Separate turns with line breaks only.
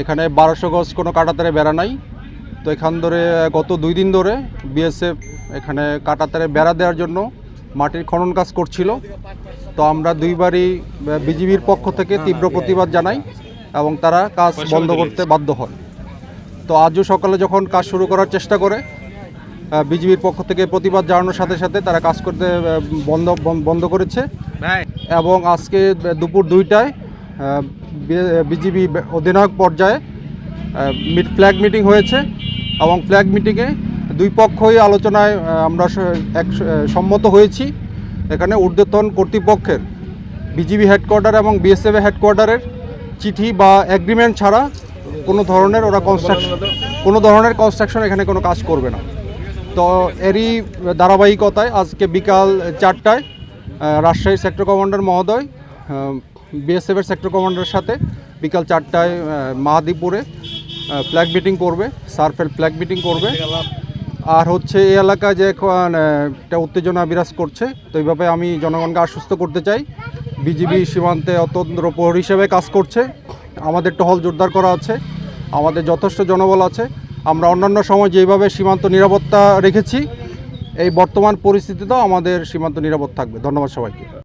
এখানে 1200 গজ কোনো কাঁটাতারে বেড়া নাই। তো এখান ধরে গত 2 দিন ধরে বিএসএফ এখানে কাঁটাতারে বেড়া দেওয়ার জন্য মাটির খনন কাজ করছিল। তো আমরা দুইবারই বিজিবির পক্ষ থেকে তীব্র প্রতিবাদ জানাই এবং তারা কাজ বন্ধ করতে বাধ্য হয়। তো আজও সকালে যখন কাজ শুরু করার চেষ্টা করে বিজিবির পক্ষ থেকে প্রতিবাদ জানানোর সাথে সাথে তারা কাজ করতে বন্ধ করেছে এবং আজকে দুপুর 2টায় বিজিবি অধিনায়ক পর্যায়ে ফ্ল্যাগ মিটিং হয়েছে এবং ফ্ল্যাগ মিটিংয়ে দুই পক্ষই আলোচনায় আমরা সম্মত হয়েছি। এখানে ঊর্ধ্বতন কর্তৃপক্ষের বিজিবি হেডকোয়ার্টার এবং বিএসএফ হেডকোয়ার্টারের চিঠি বা এগ্রিমেন্ট ছাড়া কোনো ধরনের কনস্ট্রাকশন এখানে কোনো কাজ করবে না। তো এরই ধারাবাহিকতায় আজকে বিকাল 4টায় রাজশাহীর সেক্টর কমান্ডার মহোদয় বিএসএফের সেক্টর কমান্ডারের সাথে বিকাল 4টায় মাহাদীপুরে ফ্ল্যাগ মিটিং করবে, সারফেল ফ্ল্যাগ মিটিং করবে। আর হচ্ছে এই এলাকায় যে একটা উত্তেজনা বিরাজ করছে, তো এইভাবে আমি জনগণকে আশ্বস্ত করতে চাই বিজিবি সীমান্তে অতন্ত্র প্রহরী হিসেবে কাজ করছে। আমাদের টহল জোরদার করা আছে, আমাদের যথেষ্ট জনবল আছে। আমরা অন্যান্য সময় যেভাবে সীমান্ত নিরাপত্তা রেখেছি এই বর্তমান পরিস্থিতিতেও আমাদের সীমান্ত নিরাপদ থাকবে। ধন্যবাদ সবাইকে।